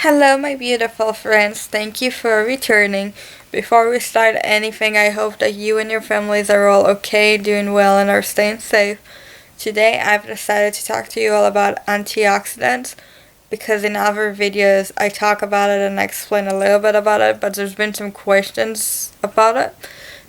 Hello, my beautiful friends. Thank you for returning. Before we start anything, I hope that you and your families are all okay, doing well, and are staying safe. Today, I've decided to talk to you all about antioxidants because in other videos I talk about it and I explain a little bit about it, but there's been some questions about it.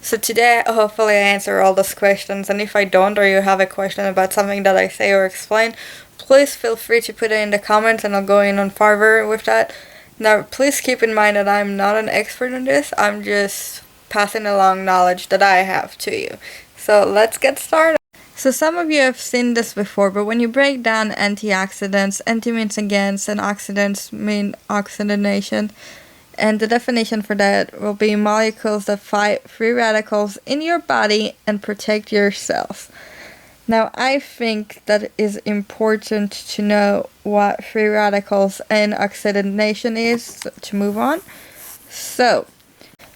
So today, hopefully, I answer all those questions, and if I don't, or you have a question about something that I say or explain, please feel free to put it in the comments and I'll go in on further with that. Now, please keep in mind that I'm not an expert in this, I'm just passing along knowledge that I have to you. So let's get started. So some of you have seen this before, but when you break down antioxidants, anti means against and oxidants mean oxidation. And the definition for that will be molecules that fight free radicals in your body and protect your cells. Now, I think that it is important to know what free radicals and oxidation is to move on. So,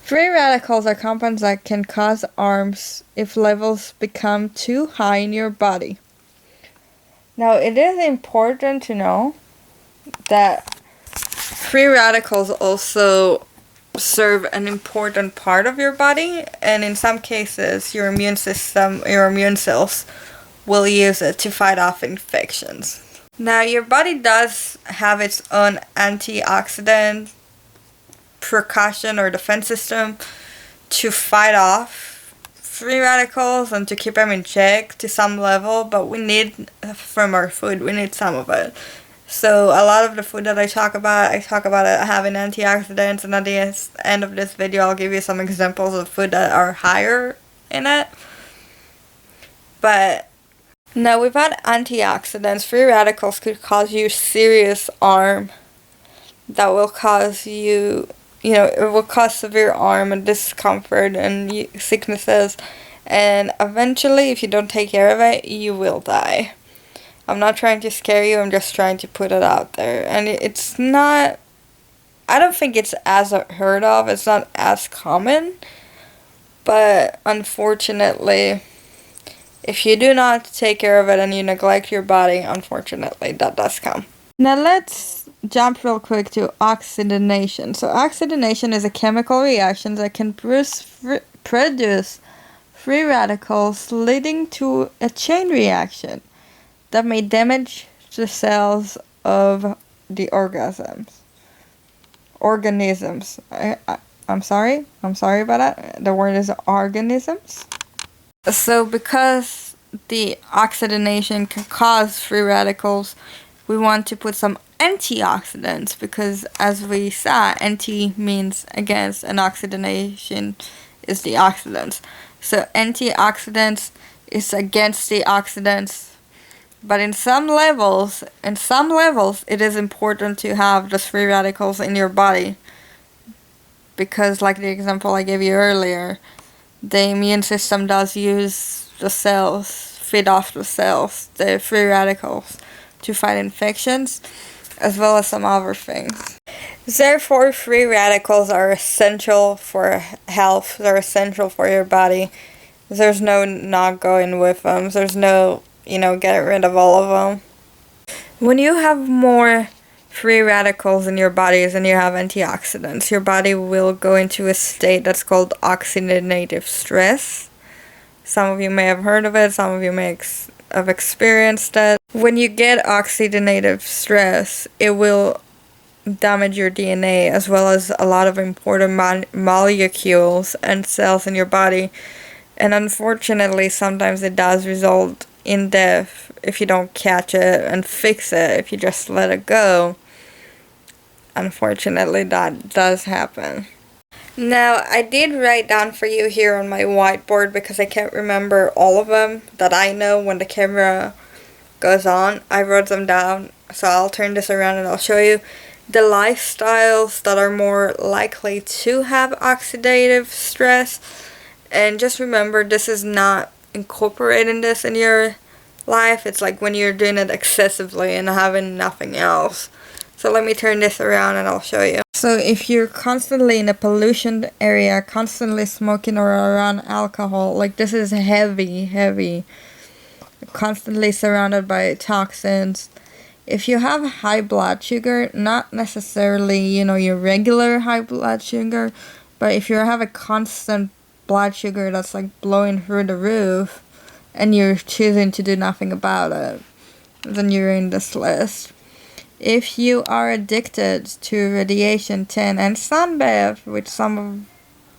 free radicals are compounds that can cause harms if levels become too high in your body. Now, it is important to know that free radicals also serve an important part of your body, and in some cases, your immune system, your immune cells, will use it to fight off infections. Now, your body does have its own antioxidant precaution or defense system to fight off free radicals and to keep them in check to some level, but we need from our food, we need some of it. So a lot of the food that I talk about it having antioxidants, and at the end of this video I'll give you some examples of food that are higher in it. But now, without antioxidants, free radicals could cause you serious harm that will cause it will cause severe harm and discomfort and sicknesses, and eventually, if you don't take care of it, you will die. I'm not trying to scare you, I'm just trying to put it out there. And it's not, I don't think it's as heard of, it's not as common, but unfortunately, if you do not take care of it and you neglect your body, unfortunately, that does come. Now let's jump real quick to oxidation. So oxidation is a chemical reaction that can produce free radicals, leading to a chain reaction that may damage the cells of the organisms. I'm sorry about that. The word is organisms. So because the oxidation can cause free radicals, we want to put some antioxidants, because as we saw, anti means against and oxidation is the oxidants. So antioxidants is against the oxidants. But in some levels, it is important to have those free radicals in your body, because like the example I gave you earlier, the immune system does use the cells, feed off the cells, the free radicals, to fight infections, as well as some other things. Therefore, free radicals are essential for health, they're essential for your body. There's no not going with them, there's no, get rid of all of them. When you have more free radicals in your bodies and you have antioxidants, your body will go into a state that's called oxidative stress. Some of you may have heard of it, some of you may have experienced it. When you get oxidative stress, it will damage your DNA as well as a lot of important molecules and cells in your body. And unfortunately, sometimes it does result in death if you don't catch it and fix it, if you just let it go. Unfortunately, that does happen. Now, I did write down for you here on my whiteboard, because I can't remember all of them that I know when the camera goes on. I wrote them down, so I'll turn this around and I'll show you the lifestyles that are more likely to have oxidative stress. And just remember, this is not incorporating this in your life. It's like when you're doing it excessively and having nothing else. So let me turn this around and I'll show you. So if you're constantly in a pollution area, constantly smoking or around alcohol, like this is heavy, constantly surrounded by toxins, If you have high blood sugar, not necessarily, your regular high blood sugar, but if you have a constant blood sugar that's like blowing through the roof and you're choosing to do nothing about it, then you're in this list. If you are addicted to radiation, tin, and sunbath, which some of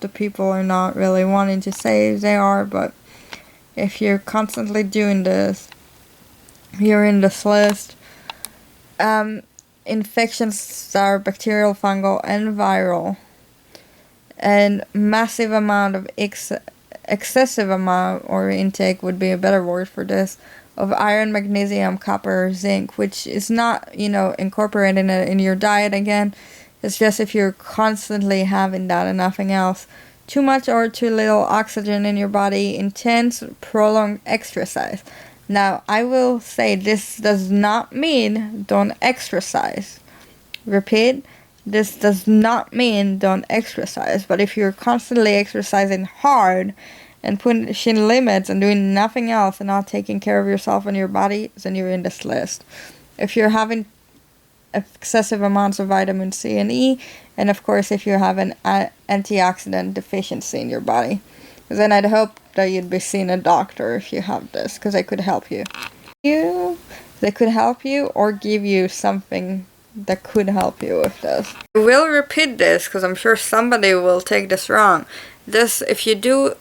the people are not really wanting to say they are, but if you're constantly doing this, you're in this list. Infections that are bacterial, fungal, and viral, and massive amount of excessive amount, or intake would be a better word for this, of iron, magnesium, copper, zinc, which is not, incorporating it in your diet again. It's just if you're constantly having that and nothing else. Too much or too little oxygen in your body, intense, prolonged exercise. Now, I will say this does not mean don't exercise. Repeat, this does not mean don't exercise. But if you're constantly exercising hard and pushing limits and doing nothing else and not taking care of yourself and your body, then you're in this list. If you're having excessive amounts of vitamin C and E, and of course if you have an antioxidant deficiency in your body, then I'd hope that you'd be seeing a doctor if you have this, because they could help you. They could help you or give you something that could help you with this. I will repeat this because I'm sure somebody will take this wrong. This, if you do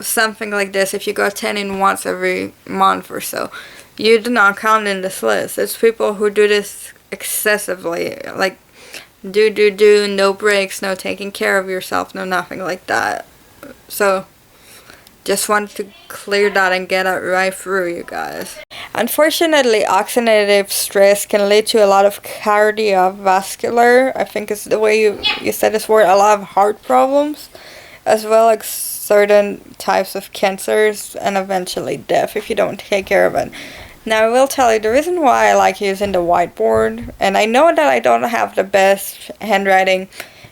something like this, if you go tanning once every month or so, you do not count in this list. It's people who do this excessively, like do, no breaks, no taking care of yourself, no nothing like that. So just wanted to clear that and get it right through, you guys. Unfortunately, oxidative stress can lead to a lot of cardiovascular, I think is the way you said this word, a lot of heart problems, as well as certain types of cancers, and eventually death if you don't take care of it. Now, I will tell you the reason why I like using the whiteboard, and I know that I don't have the best handwriting.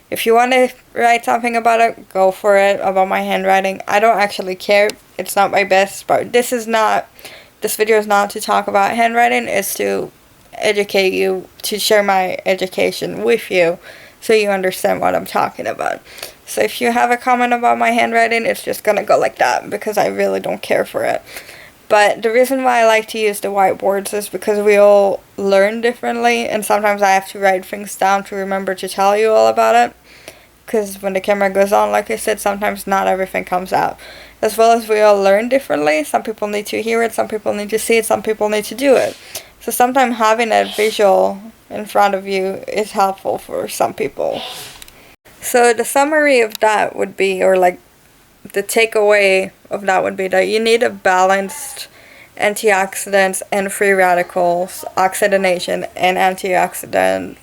If you want to write something about it, go for it, about my handwriting. I don't actually care. It's not my best, but this video is not to talk about handwriting. It's to educate you, to share my education with you, so you understand what I'm talking about. So if you have a comment about my handwriting, it's just gonna go like that, because I really don't care for it. But the reason why I like to use the whiteboards is because we all learn differently, and sometimes I have to write things down to remember to tell you all about it. Because when the camera goes on, like I said, sometimes not everything comes out. As well as we all learn differently. Some people need to hear it, some people need to see it, some people need to do it. So sometimes having a visual in front of you is helpful for some people. So the summary of that would be, or like the takeaway of that would be, that you need a balanced antioxidants and free radicals, oxidation and antioxidation.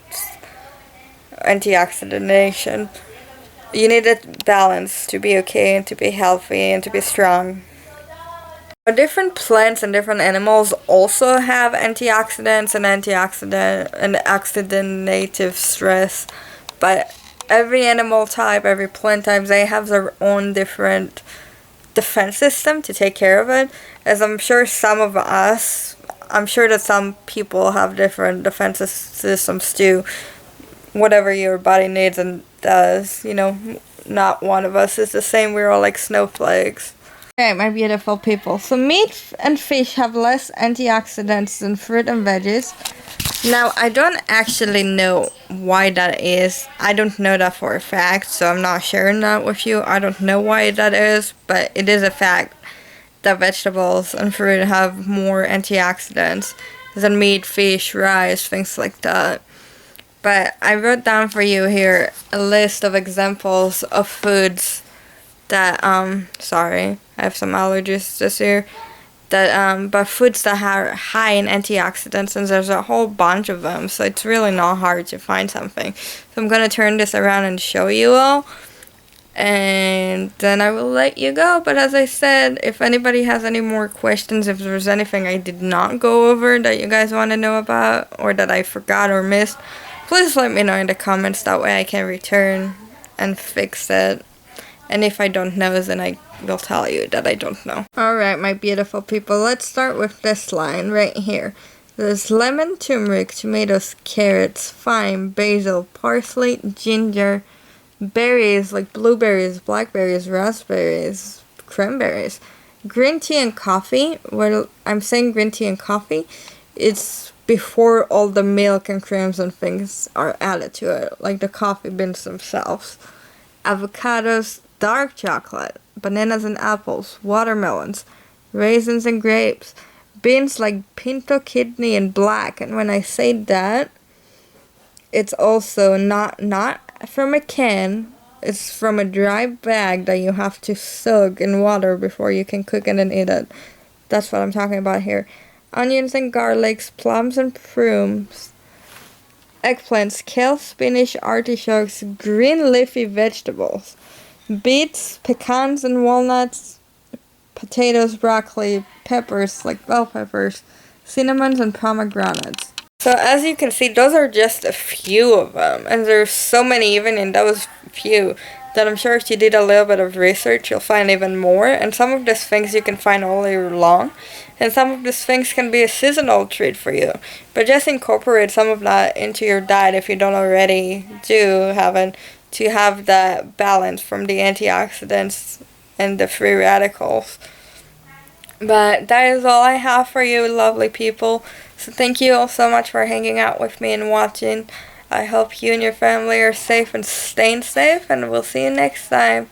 You need a balance to be okay and to be healthy and to be strong. Different plants and different animals also have antioxidants and oxidative stress, but every animal type, every plant type, they have their own different defense system to take care of it. As I'm sure that some people have different defense systems too. Whatever your body needs and does, not one of us is the same. We're all like snowflakes. Okay, my beautiful people. So meat and fish have less antioxidants than fruit and veggies. Now, I don't actually know why that is. I don't know that for a fact, so I'm not sharing that with you. I don't know why that is, but it is a fact that vegetables and fruit have more antioxidants than meat, fish, rice, things like that. But I wrote down for you here a list of examples of foods that, sorry, I have some allergies this year. But foods that are high in antioxidants, and there's a whole bunch of them, so it's really not hard to find something. So I'm gonna turn this around and show you all, and then I will let you go. But as I said, if anybody has any more questions, if there's anything I did not go over that you guys want to know about, or that I forgot or missed, please let me know in the comments. That way I can return and fix it. And if I don't know, then I will tell you that I don't know. Alright, my beautiful people, let's start with this line right here. There's lemon, turmeric, tomatoes, carrots, thyme, basil, parsley, ginger, berries like blueberries, blackberries, raspberries, cranberries, green tea and coffee. Well, I'm saying green tea and coffee, it's before all the milk and creams and things are added to it, like the coffee beans themselves. Avocados, dark chocolate, bananas and apples, watermelons, raisins and grapes, beans like pinto, kidney, and black. And when I say that, it's also not from a can. It's from a dry bag that you have to soak in water before you can cook it and eat it. That's what I'm talking about here. Onions and garlics, plums and prunes, eggplants, kale, spinach, artichokes, green leafy vegetables, beets, pecans and walnuts, potatoes, broccoli, peppers like bell peppers, cinnamons and pomegranates. So as you can see, those are just a few of them, and there's so many even in those few that I'm sure if you did a little bit of research, you'll find even more. And some of these things you can find all year long, and some of these things can be a seasonal treat for you. But just incorporate some of that into your diet if you don't already do have it, to have that balance from the antioxidants and the free radicals. But that is all I have for you, lovely people. So thank you all so much for hanging out with me and watching. I hope you and your family are safe and staying safe, and we'll see you next time.